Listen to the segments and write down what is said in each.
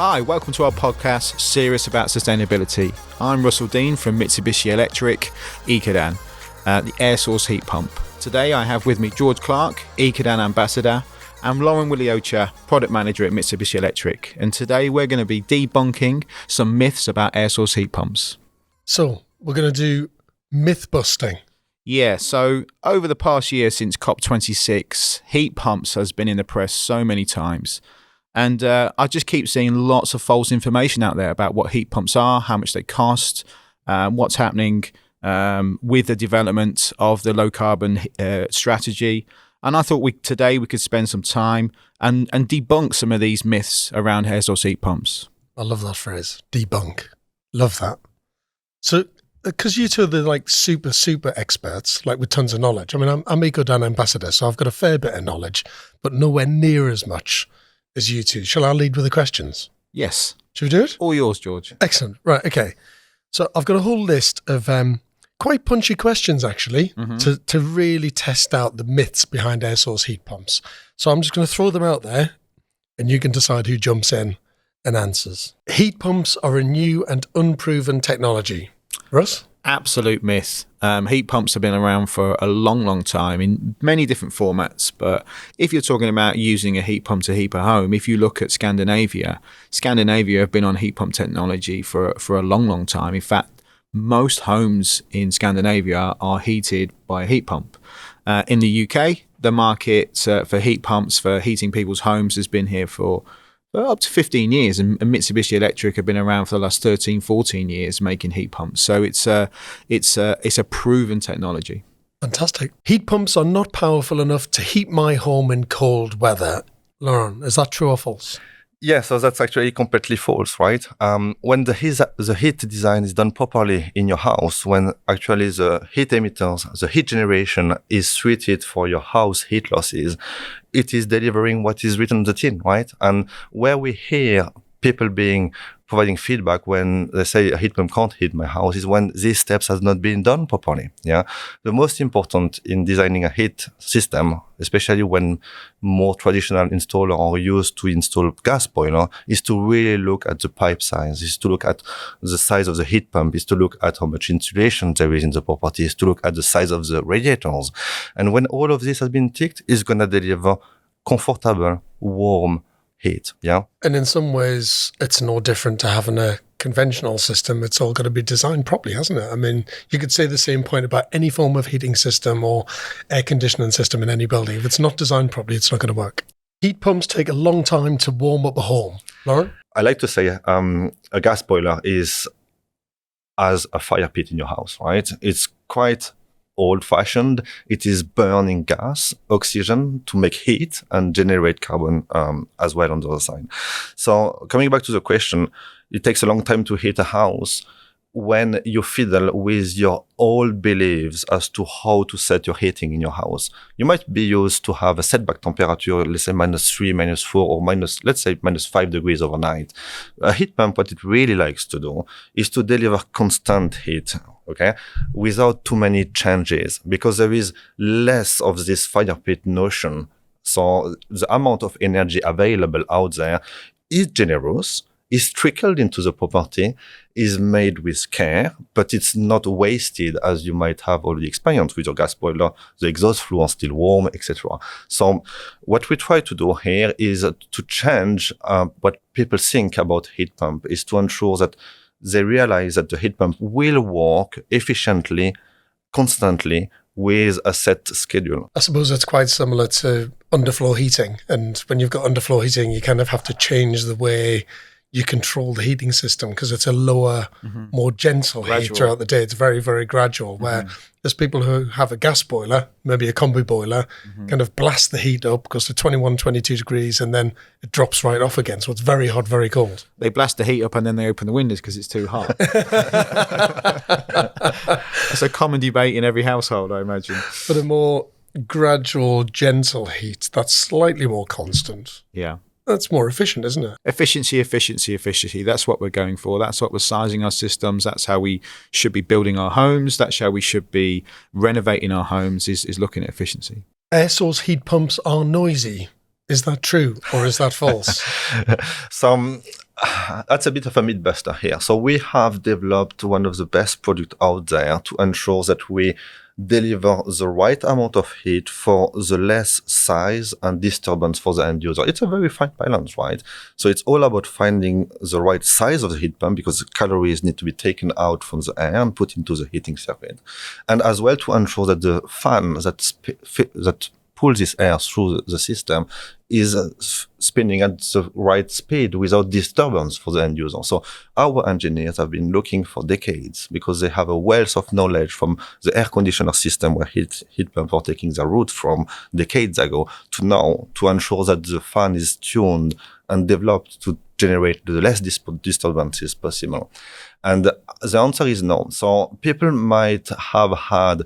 Hi, welcome to our podcast, Serious About Sustainability. I'm Russell Dean from Mitsubishi Electric Ecodan, the air source heat pump. Today I have with me George Clarke, Ecodan Ambassador, and Laurent Widloecher, Product Manager at Mitsubishi Electric. And today we're going to be debunking some myths about air source heat pumps. So we're going to do myth busting. Yeah, so over the past year since COP26, heat pumps has been in the press so many times. And I just keep seeing lots of false information out there about what heat pumps are, how much they cost, what's happening with the development of the low carbon strategy. And I thought today we could spend some time and debunk some of these myths around air source heat pumps. I love that phrase, debunk. Love that. So, because you two are the super experts, like with tons of knowledge. I mean, I'm Ecodan Ambassador, so I've got a fair bit of knowledge, but nowhere near as much as you two. Shall I lead with the questions? Yes. Should we do it? All yours, George. Excellent. Right, okay. So I've got a whole list of quite punchy questions, actually, to really test out the myths behind air source heat pumps. So I'm just going to throw them out there, and you can decide who jumps in and answers. Heat pumps are a new and unproven technology. Russ? Absolute myth. Heat pumps have been around for a long time in many different formats. But if you're talking about using a heat pump to heat a home, if you look at Scandinavia have been on heat pump technology for a long time. In fact, most homes in Scandinavia are heated by a heat pump. In the UK, the market for heat pumps for heating people's homes has been here for up to 15 years, and Mitsubishi Electric have been around for the last 13, 14 years making heat pumps. So it's a proven technology. Fantastic. Heat pumps are not powerful enough to heat my home in cold weather. Laurent, is that true or false? Yeah, so that's actually completely false, right? When the heat design is done properly in your house, when actually the heat emitters, the heat generation is suited for your house heat losses, it is delivering what is written on the tin, right? And where we hear people providing feedback when they say a heat pump can't heat my house is when these steps has not been done properly. Yeah, the most important in designing a heat system, especially when more traditional installers are used to install gas boiler, is to really look at the pipe size, is to look at the size of the heat pump, is to look at how much insulation there is in the property, is to look at the size of the radiators. And when all of this has been ticked, it's going to deliver comfortable, warm heat. Yeah. And in some ways, it's no different to having a conventional system. It's all got to be designed properly, hasn't it? I mean, you could say the same point about any form of heating system or air conditioning system in any building. If it's not designed properly, it's not going to work. Heat pumps take a long time to warm up a home. Laurent? I like to say a gas boiler is as a fire pit in your house, right? It's quite old-fashioned. It is burning gas, oxygen to make heat and generate carbon as well on the other side. So coming back to the question, it takes a long time to heat a house when you fiddle with your old beliefs as to how to set your heating in your house. You might be used to have a setback temperature, let's say -3, -4, or -5 degrees overnight. A heat pump, what it really likes to do is to deliver constant heat, okay, without too many changes, because there is less of this fire pit notion. So the amount of energy available out there is generous, is trickled into the property, is made with care, but it's not wasted as you might have already experienced with your gas boiler. The exhaust flue are still warm, etc. So what we try to do here is to change what people think about heat pump, is to ensure that they realize that the heat pump will work efficiently, constantly, with a set schedule. I suppose it's quite similar to underfloor heating. And when you've got underfloor heating, you kind of have to change the way you control the heating system because it's a lower, more gentle heat throughout the day. It's very, very gradual, where there's people who have a gas boiler, maybe a combi boiler, kind of blast the heat up, goes to 21, 22 degrees, and then it drops right off again. So it's very hot, very cold. They blast the heat up and then they open the windows because it's too hot. It's a common debate in every household, I imagine. But a more gradual, gentle heat that's slightly more constant. Yeah. That's more efficient, isn't it? Efficiency. That's what we're going for. That's what we're sizing our systems. That's how we should be building our homes. That's how we should be renovating our homes, is looking at efficiency. Air source heat pumps are noisy. Is that true or is that false? So That's a bit of a mythbuster here. So we have developed one of the best products out there to ensure that we deliver the right amount of heat for the less size and disturbance for the end user. It's a very fine balance, right? So it's all about finding the right size of the heat pump because the calories need to be taken out from the air and put into the heating circuit. And as well to ensure that the fan that pulls this air through the system is spinning at the right speed without disturbance for the end user. So our engineers have been looking for decades because they have a wealth of knowledge from the air conditioner system where heat pumps are taking their root from decades ago to now to ensure that the fan is tuned and developed to generate the less disturbances possible. And the answer is no. So people might have had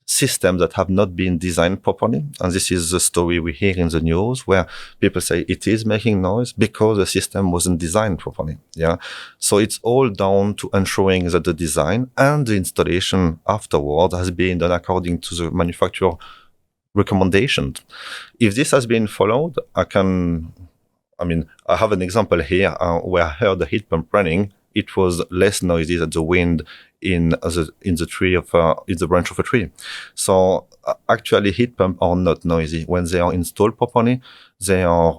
systems that have not been designed properly. And this is the story we hear in the news where people say it is making noise because the system wasn't designed properly. Yeah. So it's all down to ensuring that the design and the installation afterward has been done according to the manufacturer recommendations. If this has been followed, I have an example here where I heard the heat pump running. It was less noisy than the wind in the branch of a tree. So actually heat pumps are not noisy. When they are installed properly, they are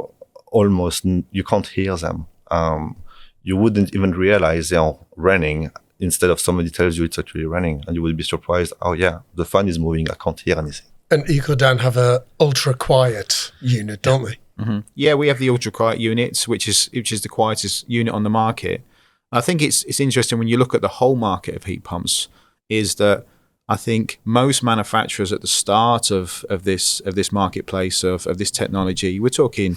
almost, you can't hear them. You wouldn't even realize they are running instead of somebody tells you it's actually running and you will be surprised, oh yeah, the fan is moving, I can't hear anything. And Ecodan have a ultra quiet unit, don't they? Mm-hmm. Yeah, we have the ultra quiet units, which is the quietest unit on the market. I think it's interesting when you look at the whole market of heat pumps is that I think most manufacturers at the start of this marketplace of this technology, we're talking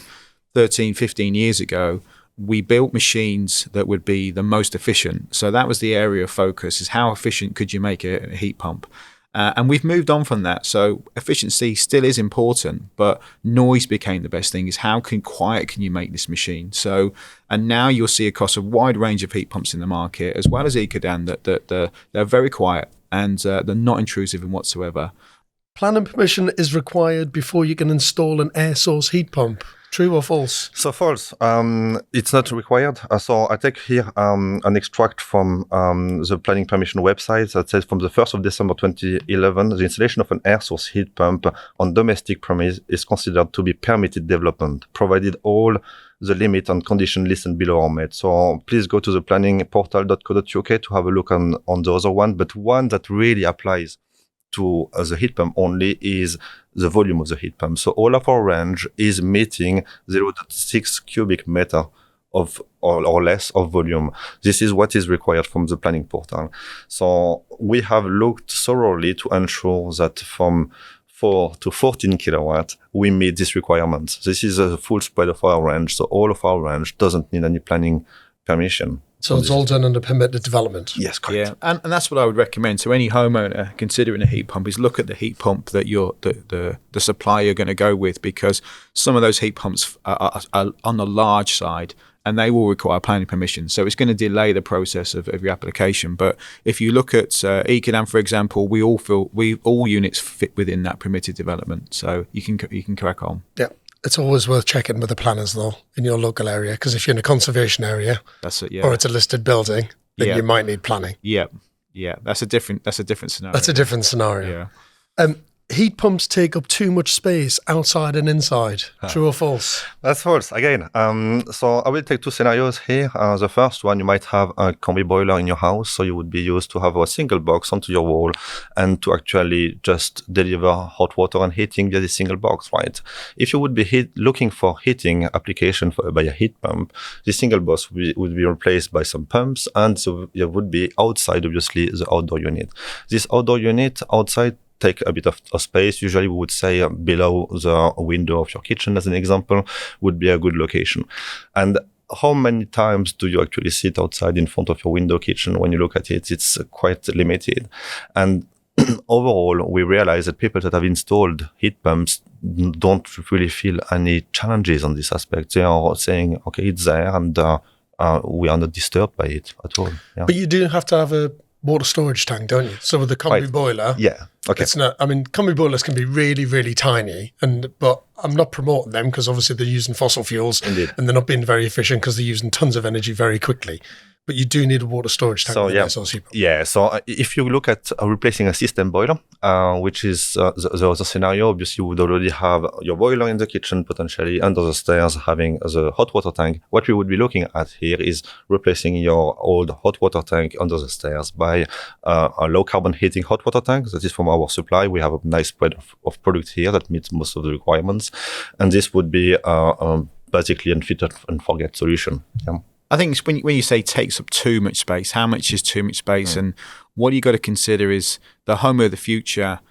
13, 15 years ago, we built machines that would be the most efficient. So that was the area of focus, is how efficient could you make a heat pump? And we've moved on from that. So efficiency still is important, but noise became the best thing, is how quiet can you make this machine? So, and now you'll see across a wide range of heat pumps in the market, as well as Ecodan, that they're very quiet and they're not intrusive in whatsoever. Planning permission is required before you can install an air source heat pump. True or false? So false. It's not required. So I take here an extract from the planning permission website that says from the 1st of December 2011, the installation of an air source heat pump on domestic premise is considered to be permitted development, provided all the limit and condition listed below are met. So please go to the planningportal.co.uk to have a look on the other one. But one that really applies to the heat pump only is the volume of the heat pump. So all of our range is meeting 0.6 cubic meter of or less of volume. This is what is required from the planning portal. So we have looked thoroughly to ensure that from 4 to 14 kilowatts, we meet these requirements. This is a full spread of our range. So all of our range doesn't need any planning permission. So it's all done under permitted development? Yes, correct. Yeah, and that's what I would recommend to any homeowner considering a heat pump, is look at the heat pump that the supplier you're going to go with, because some of those heat pumps are on the large side and they will require planning permission. So it's going to delay the process of your application. But if you look at Ecodan, for example, all units fit within that permitted development. So you can crack on. Yeah. It's always worth checking with the planners, though, in your local area, because if you're in a conservation area, that's it, yeah, or it's a listed building, then you might need planning. Yeah, that's a different scenario. That's a different scenario. Yeah. Heat pumps take up too much space outside and inside. True or false? That's false. Again, so I will take two scenarios here. The first one, you might have a combi boiler in your house, so you would be used to have a single box onto your wall and to actually just deliver hot water and heating via the single box, right? If you would be looking for heating application by a heat pump, the single box would be replaced by some pumps, and so it would be outside, obviously, the outdoor unit. This outdoor unit outside take a bit of space. Usually we would say below the window of your kitchen, as an example, would be a good location. And how many times do you actually sit outside in front of your window kitchen? When you look at it, it's quite limited. And overall, we realize that people that have installed heat pumps don't really feel any challenges on this aspect. They are saying, okay, it's there and we are not disturbed by it at all. Yeah. But you do have to have a water storage tank, don't you? So with the combi boiler, Okay. It's not. I mean, combi boilers can be really, really tiny, but I'm not promoting them because obviously they're using fossil fuels. Indeed. And they're not being very efficient because they're using tons of energy very quickly. But you do need a water storage tank with an SOS heat pump. Yeah, so if you look at replacing a system boiler, which is the other scenario, obviously you would already have your boiler in the kitchen, potentially under the stairs, having the hot water tank. What we would be looking at here is replacing your old hot water tank under the stairs by a low carbon heating hot water tank. That is from our supply. We have a nice spread of products here that meets most of the requirements. And this would be basically a fit and forget solution. Yeah. I think it's when you say takes up too much space, how much is too much space? And what you got to consider is the home of the future.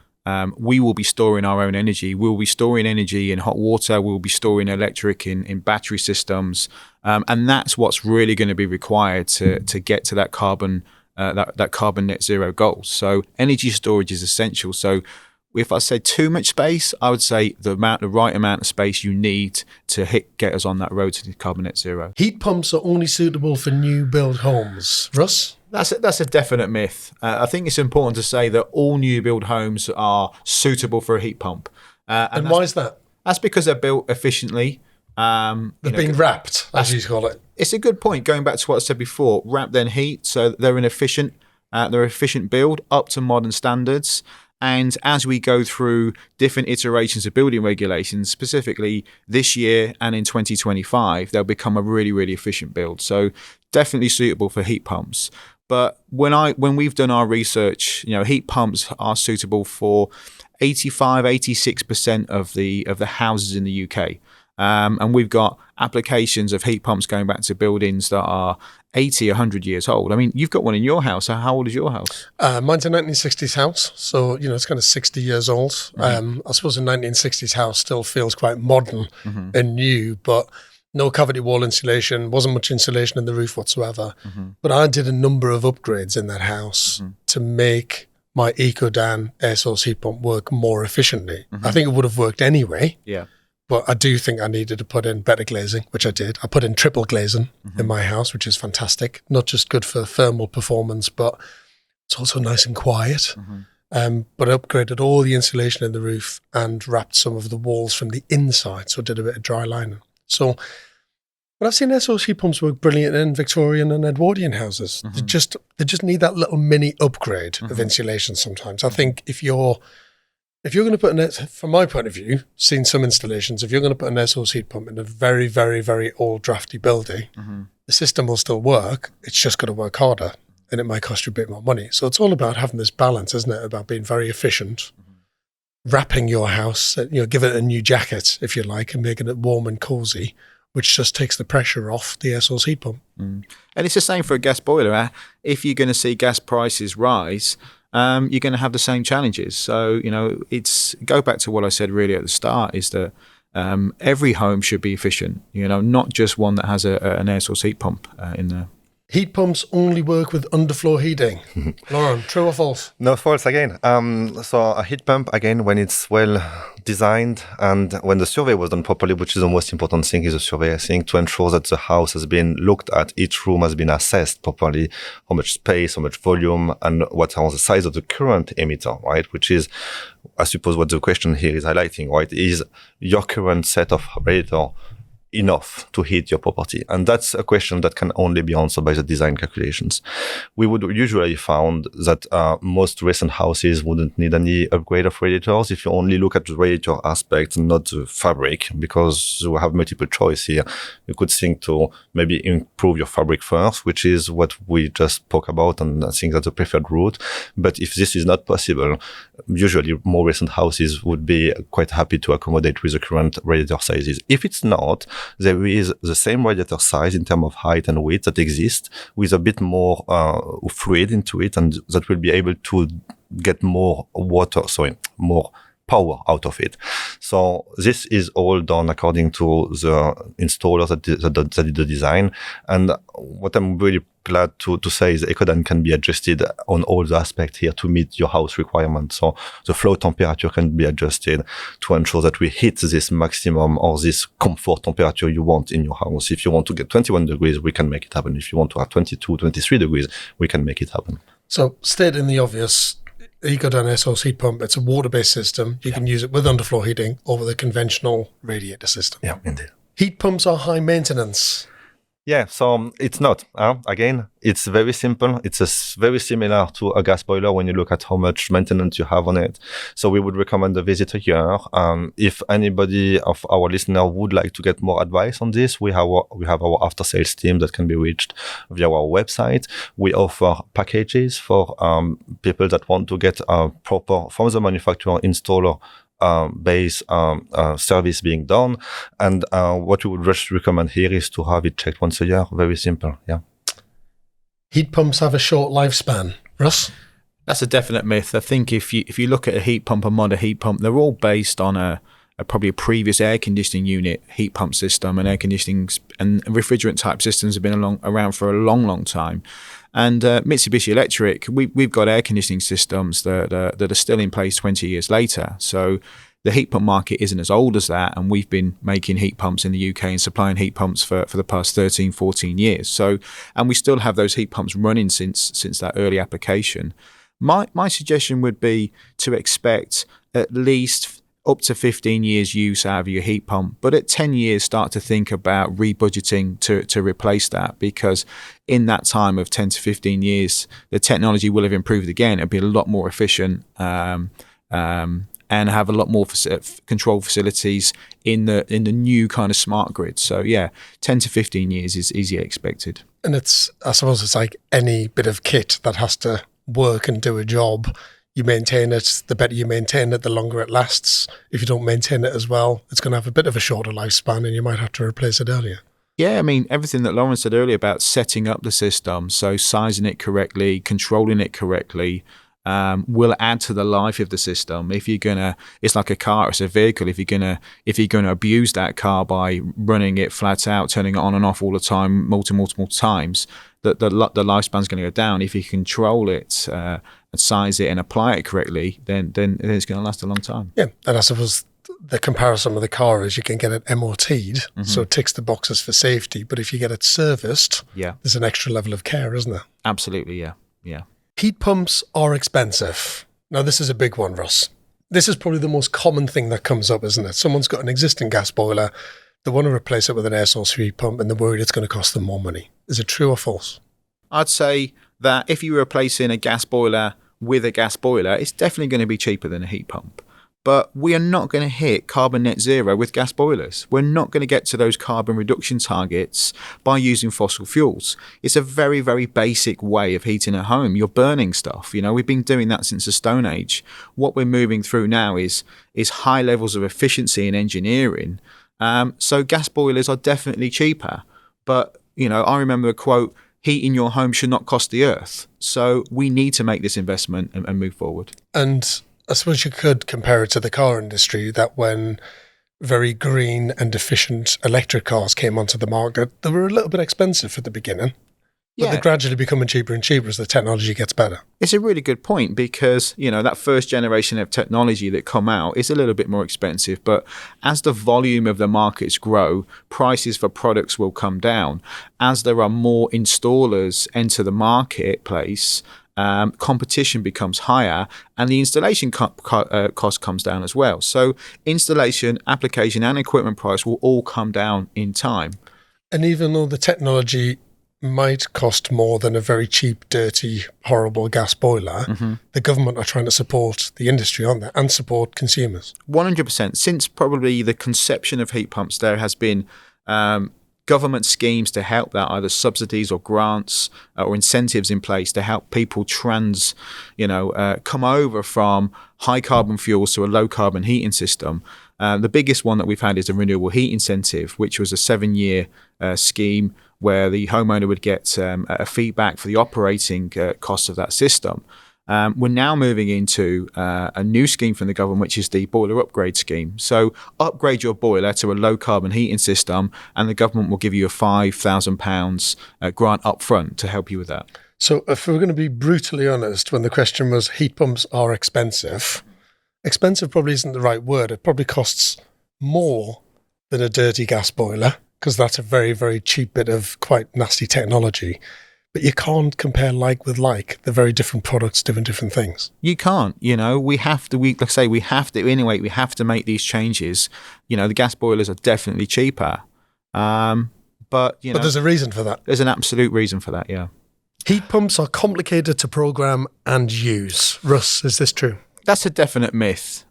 We will be storing our own energy. We'll be storing energy in hot water. We'll be storing electric in battery systems. And that's what's really going to be required to get to that carbon net zero goal. So energy storage is essential. So if I say too much space, I would say the right amount of space you need to get us on that road to carbon net zero. Heat pumps are only suitable for new build homes. Russ? That's a definite myth. I think it's important to say that all new build homes are suitable for a heat pump. And why is that? That's because they're built efficiently. They've been wrapped, as you call it. It's a good point. Going back to what I said before, wrap then heat. So they're an efficient build up to modern standards. And as we go through different iterations of building regulations, specifically this year and in 2025, they'll become a really, really efficient build. So definitely suitable for heat pumps. But when we've done our research, heat pumps are suitable for 86% of the houses in the UK. And we've got applications of heat pumps going back to buildings that are 80, 100 years old. I mean, you've got one in your house. So how old is your house? Mine's a 1960s house. So, it's kind of 60 years old. Mm-hmm. I suppose a 1960s house still feels quite modern and new, but no cavity wall insulation, wasn't much insulation in the roof whatsoever. Mm-hmm. But I did a number of upgrades in that house to make my Ecodan air source heat pump work more efficiently. Mm-hmm. I think it would have worked anyway. Yeah. But I do think I needed to put in better glazing, which I did. I put in triple glazing in my house, which is fantastic. Not just good for thermal performance, but it's also nice and quiet. But I upgraded all the insulation in the roof and wrapped some of the walls from the inside. So I did a bit of dry lining. So, but I've seen air source heat pumps work brilliant in Victorian and Edwardian houses. They just need that little mini upgrade of insulation sometimes. I think if you're going to put from my point of view, seen some installations, if you're going to put an air source heat pump in a very, very, very old drafty building, the system will still work. It's just going to work harder and it might cost you a bit more money. So it's all about having this balance, isn't it? About being very efficient, wrapping your house, give it a new jacket, if you like, and making it warm and cozy, which just takes the pressure off the air source heat pump. And it's the same for a gas boiler. If you're going to see gas prices rise, you're going to have the same challenges. So, it's go back to what I said really at the start is that every home should be efficient, not just one that has an air source heat pump in there. Heat pumps only work with underfloor heating. Laurent, true or false? No, false again. So a heat pump, again, when it's well designed and when the survey was done properly, which is the most important thing, is a survey, I think, to ensure that the house has been looked at, each room has been assessed properly, how much space, how much volume, and what are the size of the current emitter, right? Which is, I suppose, what the question here is highlighting, right? Is your current set of radiator enough to heat your property? And that's a question that can only be answered by the design calculations. We would usually found that most recent houses wouldn't need any upgrade of radiators if you only look at the radiator aspect, not the fabric, because you have multiple choice here. You could think to maybe improve your fabric first, which is what we just spoke about, and I think that's the preferred route. But if this is not possible, usually more recent houses would be quite happy to accommodate with the current radiator sizes. If it's not, there is the same radiator size in terms of height and width that exists with a bit more fluid into it, and that will be able to get more more power out of it. So this is all done according to the installer that did the design. And what I'm really glad to say is Ecodan can be adjusted on all the aspects here to meet your house requirements. So the flow temperature can be adjusted to ensure that we hit this maximum or this comfort temperature you want in your house. If you want to get 21 degrees, we can make it happen. If you want to have 22, 23 degrees, we can make it happen. So stating the obvious, Ecodan air source heat pump, it's a water-based system. You can use it with underfloor heating or with a conventional radiator system. Yeah, indeed. Heat pumps are high maintenance. Yeah, so it's not. Again, it's very simple. It's very similar to a gas boiler when you look at how much maintenance you have on it. So we would recommend a visit a year. If anybody of our listener would like to get more advice on this, we have our after sales team that can be reached via our website. We offer packages for people that want to get a proper from the manufacturer installer base service being done. And what we would just recommend here is to have it checked once a year. Very simple, yeah. Heat pumps have a short lifespan. Russ? That's a definite myth. I think if you look at a heat pump, a modern heat pump, they're all based on probably a previous air conditioning unit heat pump system, and air conditioning and refrigerant type systems have been around for a long time. And Mitsubishi Electric, we've got air conditioning systems that are still in place 20 years later. So the heat pump market isn't as old as that, and we've been making heat pumps in the UK and supplying heat pumps for the past 13, 14 years. So, and we still have those heat pumps running since that early application. My suggestion would be to expect at least up to 15 years use out of your heat pump, but at 10 years start to think about rebudgeting to replace that, because in that time of 10 to 15 years the technology will have improved again. It'll be a lot more efficient and have a lot more control facilities in the new kind of smart grid. So yeah, 10 to 15 years is easily expected. And I suppose it's like any bit of kit that has to work and do a job. You maintain it, the better you maintain it, the longer it lasts. If you don't maintain it as well, it's going to have a bit of a shorter lifespan and you might have to replace it earlier. Yeah, I mean, everything that Laurent said earlier about setting up the system, so sizing it correctly, controlling it correctly, will add to the life of the system. If you're gonna, it's like a car, it's a vehicle. If you're gonna abuse that car by running it flat out, turning it on and off all the time, multiple times, the lifespan's going to go down. If you control it, and size it and apply it correctly, then it's going to last a long time. Yeah, and I suppose the comparison with the car is you can get it MOT'd, so it ticks the boxes for safety. But if you get it serviced, there's an extra level of care, isn't there? Absolutely, yeah. Heat pumps are expensive. Now, this is a big one, Russ. This is probably the most common thing that comes up, isn't it? Someone's got an existing gas boiler, they want to replace it with an air source heat pump, and they're worried it's going to cost them more money. Is it true or false? I'd say that if you're replacing a gas boiler with a gas boiler, it's definitely going to be cheaper than a heat pump. But we are not going to hit carbon net zero with gas boilers. We're not going to get to those carbon reduction targets by using fossil fuels. It's a very, very basic way of heating a home. You're burning stuff. We've been doing that since the Stone Age. What we're moving through now is high levels of efficiency in engineering. So gas boilers are definitely cheaper. But, I remember a quote, heating your home should not cost the earth. So we need to make this investment and move forward. And I suppose you could compare it to the car industry, that when very green and efficient electric cars came onto the market, they were a little bit expensive at the beginning. But they're gradually becoming cheaper and cheaper as the technology gets better. It's a really good point because, that first generation of technology that come out is a little bit more expensive. But as the volume of the markets grow, prices for products will come down. As there are more installers enter the marketplace, competition becomes higher and the installation cost comes down as well. So installation, application and equipment price will all come down in time. And even though the technology might cost more than a very cheap, dirty, horrible gas boiler, the government are trying to support the industry, aren't they, and support consumers. 100%. Since probably the conception of heat pumps, there has been government schemes to help that, either subsidies or grants or incentives in place to help people come over from high carbon fuels to a low carbon heating system. The biggest one that we've had is a renewable heat incentive, which was a 7-year scheme where the homeowner would get a feedback for the operating costs of that system. We're now moving into a new scheme from the government, which is the boiler upgrade scheme. So upgrade your boiler to a low carbon heating system and the government will give you a £5,000 grant up front to help you with that. So if we're going to be brutally honest, when the question was heat pumps are expensive probably isn't the right word. It probably costs more than a dirty gas boiler because that's a very, very cheap bit of quite nasty technology. But you can't compare like with like. They're very different products doing different things. You can't, we have to, like I say, we have to, anyway, we have to make these changes. The gas boilers are definitely cheaper. But there's a reason for that. There's an absolute reason for that, yeah. Heat pumps are complicated to program and use. Russ, is this true? That's a definite myth.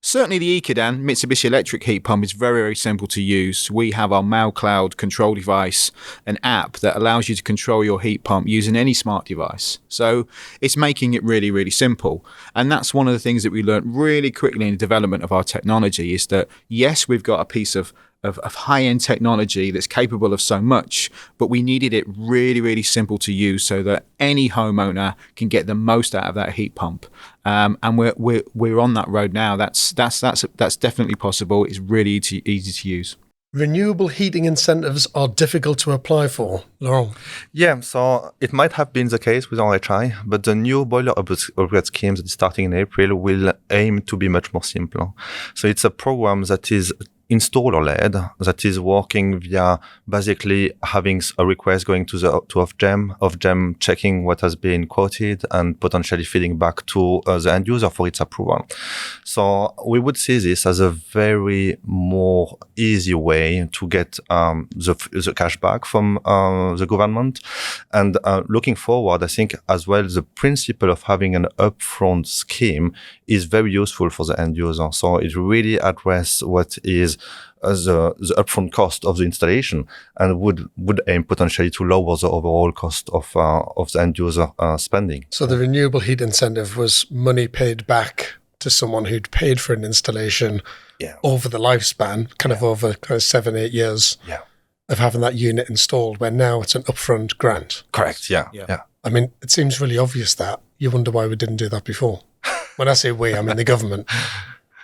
Certainly the Ecodan, Mitsubishi Electric heat pump, is very, very simple to use. We have our Mail Cloud control device, an app that allows you to control your heat pump using any smart device. So it's making it really, really simple. And that's one of the things that we learned really quickly in the development of our technology is that, yes, we've got a piece of high-end technology that's capable of so much, but we needed it really, really simple to use so that any homeowner can get the most out of that heat pump. And we're on that road now. That's definitely possible. It's really easy to use. Renewable heating incentives are difficult to apply for. Laurent? Yeah, so it might have been the case with RHI, but the new boiler upgrade scheme that is starting in April will aim to be much more simple. So it's a program that is installer-led, that is working via basically having a request going to Ofgem checking what has been quoted and potentially feeding back to the end user for its approval. So we would see this as a very more easy way to get the cash back from the government. And looking forward, I think as well the principle of having an upfront scheme is very useful for the end user. So it really addresses what is the upfront cost of the installation and would aim potentially to lower the overall cost of the end user spending. So the renewable heat incentive was money paid back to someone who'd paid for an installation over the lifespan, over 7-8 years of having that unit installed, where now it's an upfront grant. Correct, yeah. I mean, it seems really obvious that. You wonder why we didn't do that before. When I say we, I mean the government.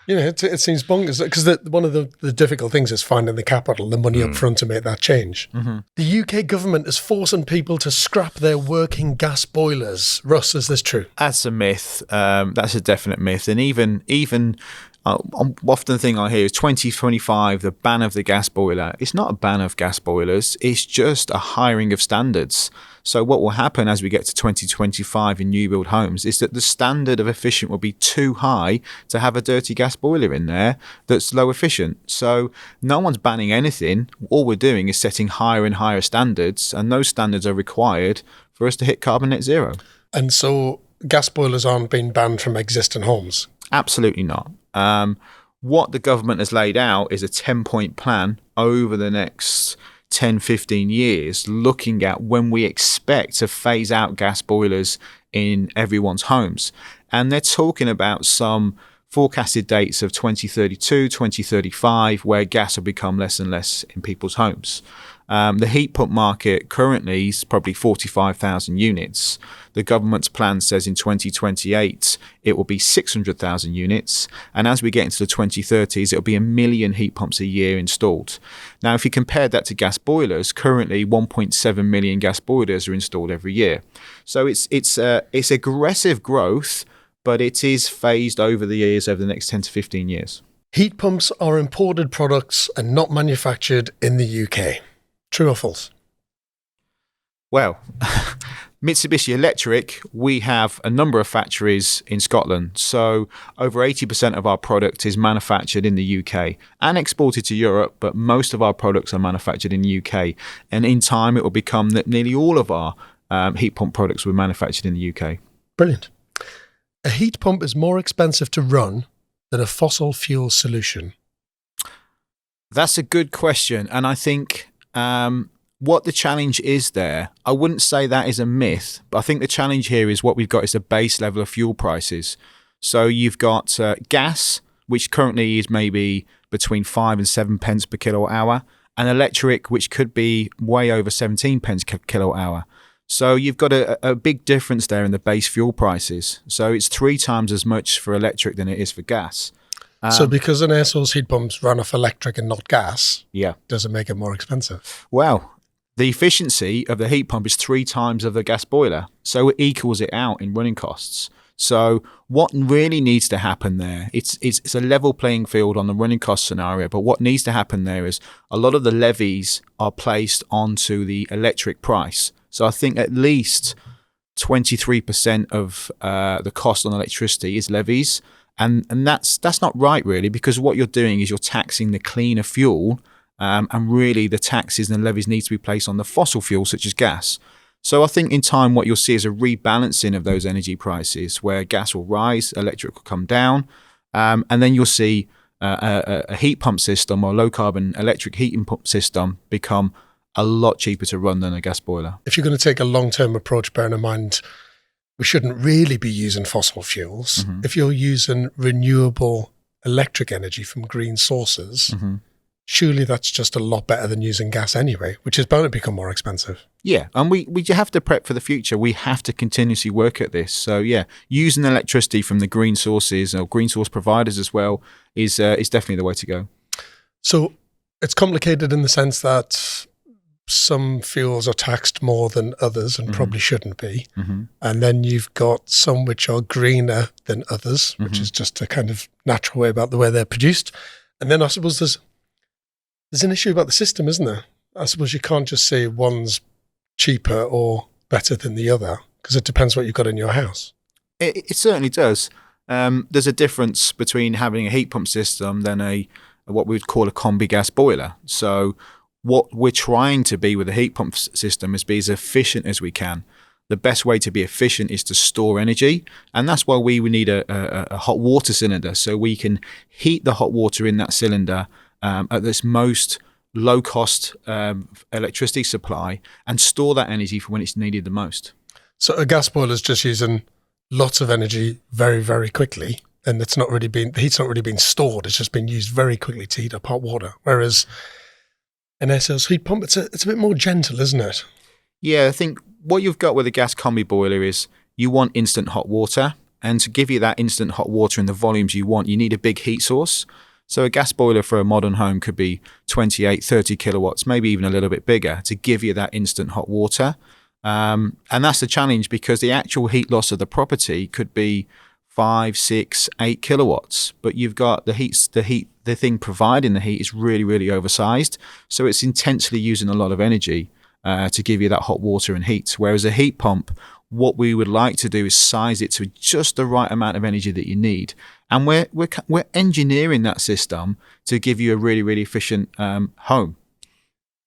It seems bonkers because one of the difficult things is finding the capital, the money up front to make that change. Mm-hmm. The UK government is forcing people to scrap their working gas boilers. Russ, is this true? That's a myth. That's a definite myth. And even often the thing I hear is 2025, the ban of the gas boiler. It's not a ban of gas boilers. It's just a hiring of standards. So what will happen as we get to 2025 in new build homes is that the standard of efficient will be too high to have a dirty gas boiler in there that's low efficient. So no one's banning anything. All we're doing is setting higher and higher standards, and those standards are required for us to hit carbon net zero. And so gas boilers aren't being banned from existing homes? Absolutely not. What the government has laid out is a 10-point plan over the next 10, 15 years, looking at when we expect to phase out gas boilers in everyone's homes. And they're talking about some forecasted dates of 2032, 2035, where gas will become less and less in people's homes. The heat pump market currently is probably 45,000 units. The government's plan says in 2028 it will be 600,000 units, and as we get into the 2030s it'll be 1 million heat pumps a year installed. Now if you compare that to gas boilers, currently 1.7 million gas boilers are installed every year. So it's aggressive growth, but it is phased over the years, over the next 10 to 15 years. Heat pumps are imported products and not manufactured in the UK. True or false? Well, Mitsubishi Electric, we have a number of factories in Scotland. So over 80% of our product is manufactured in the UK and exported to Europe, but most of our products are manufactured in the UK. And in time, it will become that nearly all of our heat pump products were manufactured in the UK. Brilliant. A heat pump is more expensive to run than a fossil fuel solution. That's a good question. And I think what the challenge is there, I wouldn't say that is a myth, but I think the challenge here is what we've got is the base level of fuel prices. So you've got gas, which currently is maybe between 5 and 7 pence per kilowatt hour, and electric, which could be way over 17 pence per kilowatt hour. So you've got a big difference there in the base fuel prices. So it's 3 times as much for electric than it is for gas. So because an air source heat pumps run off electric and not gas, yeah, does it make it more expensive? Well, the efficiency of the heat pump is 3 times of the gas boiler. So it equals it out in running costs. So what really needs to happen there, it's a level playing field on the running cost scenario, but what needs to happen there is a lot of the levies are placed onto the electric price. So I think at least 23% of the cost on electricity is levies. And that's not right, really, because what you're doing is you're taxing the cleaner fuel, and really the taxes and the levies need to be placed on the fossil fuels such as gas. So I think in time what you'll see is a rebalancing of those energy prices, where gas will rise, electric will come down, and then you'll see a heat pump system or low carbon electric heating pump system become a lot cheaper to run than a gas boiler. If you're going to take a long-term approach, bearing in mind we shouldn't really be using fossil fuels. Mm-hmm. If you're using renewable electric energy from green sources, Mm-hmm. surely that's just a lot better than using gas anyway, which is bound to become more expensive. Yeah, and we have to prep for the future. We have to continuously work at this. So yeah, using electricity from the green sources or green source providers as well is definitely the way to go. So it's complicated in the sense that some fuels are taxed more than others and probably shouldn't be. Mm-hmm. And then you've got some which are greener than others, which is just a kind of natural way about the way they're produced. And then I suppose there's an issue about the system, isn't there? I suppose you can't just say one's cheaper or better than the other, because it depends what you've got in your house. It certainly does. There's a difference between having a heat pump system than what we would call a combi gas boiler. So what we're trying to be with a heat pump system is be as efficient as we can. The best way to be efficient is to store energy, and that's why we would need a hot water cylinder, so we can heat the hot water in that cylinder at this most low-cost electricity supply and store that energy for when it's needed the most. So a gas boiler is just using lots of energy very, very quickly, and the heat's not really been stored. It's just been used very quickly to heat up hot water. Whereas an air source heat pump, it's a bit more gentle, isn't it? Yeah, I think what you've got with a gas combi boiler is you want instant hot water, and to give you that instant hot water in the volumes you want, you need a big heat source. So a gas boiler for a modern home could be 28, 30 kilowatts, maybe even a little bit bigger, to give you that instant hot water. And that's the challenge, because the actual heat loss of the property could be 5, 6, 8 kilowatts, but you've got the thing providing the heat is really, really oversized. So it's intensely using a lot of energy to give you that hot water and heat. Whereas a heat pump, what we would like to do is size it to just the right amount of energy that you need. And we're engineering that system to give you a really, really efficient home.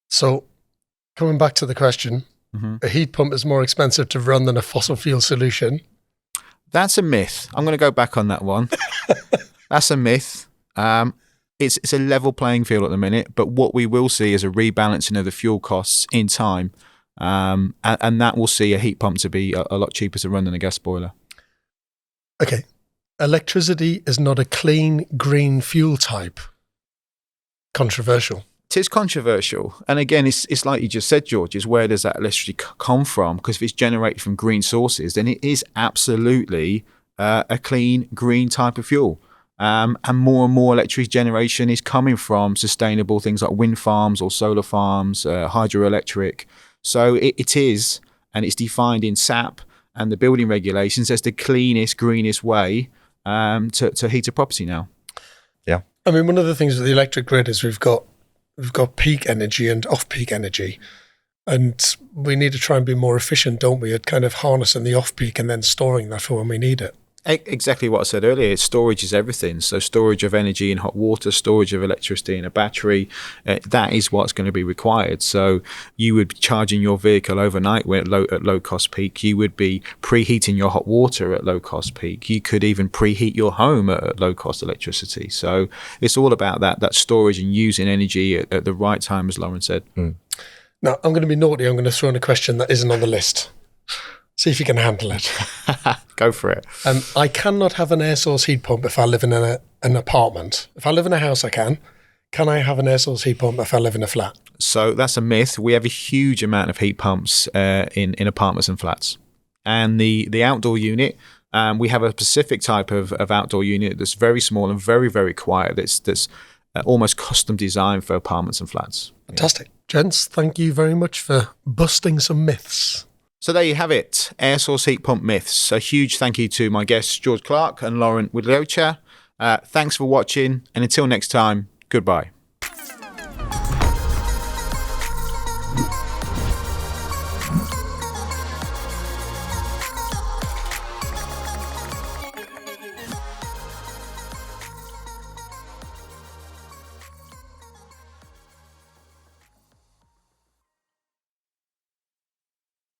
So coming back to the question, a heat pump is more expensive to run than a fossil fuel solution. That's a myth. I'm going to go back on that one. That's a myth. It's a level playing field at the minute, but what we will see is a rebalancing of the fuel costs in time, and that will see a heat pump to be a lot cheaper to run than a gas boiler. Okay. Electricity is not a clean green fuel type. Controversial. It is controversial. And again, it's like you just said, George, is where does that electricity come from? Because if it's generated from green sources, then it is absolutely a clean green type of fuel. And more electricity generation is coming from sustainable things like wind farms or solar farms, hydroelectric. So it is, and it's defined in SAP and the building regulations as the cleanest, greenest way to heat a property now. Yeah. I mean, one of the things with the electric grid is we've got peak energy and off-peak energy, and we need to try and be more efficient, don't we, at kind of harnessing the off-peak and then storing that for when we need it. Exactly what I said earlier. Storage is everything. So storage of energy in hot water, storage of electricity in a battery, that is what's going to be required. So you would be charging your vehicle overnight at low cost peak. You would be preheating your hot water at low cost peak. You could even preheat your home at low cost electricity. So it's all about that storage and using energy at the right time, as Lauren said. Now, I'm going to be naughty. I'm going to throw in a question that isn't on the list. See if you can handle it. Go for it. I cannot have an air source heat pump if I live in an apartment. If I live in a house, I can. Can I have an air source heat pump if I live in a flat? So that's a myth. We have a huge amount of heat pumps in apartments and flats. And the outdoor unit, we have a specific type of outdoor unit that's very small and very, very quiet. That's almost custom designed for apartments and flats. Fantastic. Yeah. Gents, thank you very much for busting some myths. So there you have it, air source heat pump myths. A huge thank you to my guests, George Clarke and Laurent Widloecher. Thanks for watching, and until next time, goodbye.